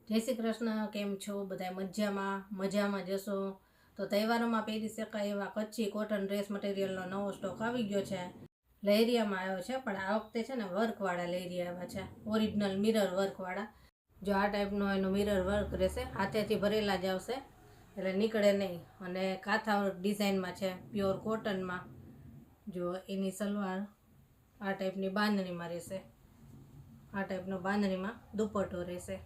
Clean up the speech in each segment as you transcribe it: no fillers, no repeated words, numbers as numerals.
જય શ્રી કૃષ્ણ. કેમ છો બધા? મજામાં જશો તો તહેવારોમાં પહેરી શકાય એવા કચ્છી કોટન ડ્રેસ મટીરિયલનો નવો સ્ટોક આવી ગયો છે. લહેરિયામાં આવ્યો છે, પણ આ વખતે છે ને વર્કવાળા લહેરિયા આવ્યા છે, ઓરિજિનલ મિરર વર્કવાળા. જો આ ટાઈપનો એનો મિરર વર્ક રહેશે, હાથેથી ભરેલા જ આવશે એટલે નીકળે નહીં. અને કાંથા ડિઝાઇનમાં છે, પ્યોર કોટનમાં. જો એની સલવાર આ ટાઈપની બાંધણીમાં રહેશે, આ ટાઈપનો બાંધણીમાં દુપટ્ટો રહેશે.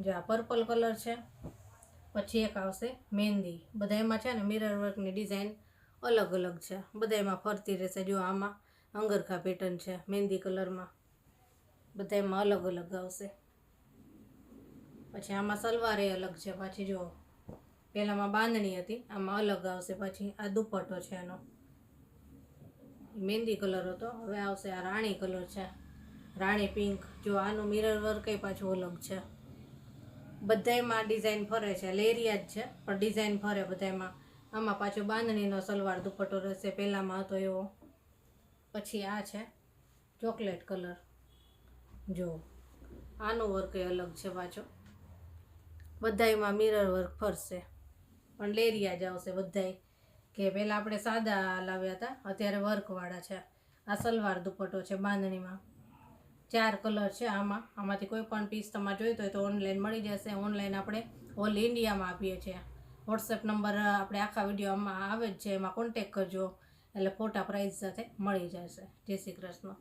જો આ પર્પલ કલર છે, પછી એક આવશે મહેંદી. બધામાં છે ને મિરર વર્કની ડિઝાઇન અલગ અલગ છે, બધામાં ફરતી રહેશે. જો આમાં અંગરખા પેટર્ન છે મહેંદી કલરમાં, બધામાં અલગ અલગ આવશે. પછી આમાં સલવાર એ અલગ છે. પાછી જો પહેલામાં બાંધણી હતી, આમાં અલગ આવશે. પછી આ દુપટ્ટો છે, એનો મહેંદી કલર હતો, હવે આવશે આ રાણી કલર છે, રાણી પિંક. જો આનું મિરર વર્ક એ પાછું અલગ છે. બધાયમાં ડિઝાઇન ફરે છે, લેરિયા જ છે પણ ડિઝાઇન ફરે બધાયમાં. આમાં પાછું બાંધણીનો સલવાર દુપટ્ટો રહેશે, પહેલામાં હતો એવો. પછી આ છે ચોકલેટ કલર. જો આનું વર્ક એ અલગ છે પાછો. બધાયમાં મિરર વર્ક ફરશે, પણ લેરિયા જ આવશે બધાય. કે પહેલાં આપણે સાદા લાવ્યા હતા, અત્યારે વર્કવાળા છે. આ સલવાર દુપટ્ટો છે બાંધણીમાં. 4 કલર છે આમાંથી કોઈ પણ પીસ તમારે જોઈતો હોય તો ઓનલાઈન મળી જશે. ઓનલાઈન આપણે ઓલ ઇન્ડિયામાં આપીએ છીએ. વોટ્સએપ નંબર આપણે આખા વિડીયોમાં આવે જ છે, એમાં કોન્ટેક કરજો એટલે ફોટા પ્રાઇસ સાથે મળી જશે. જય શ્રી કૃષ્ણ.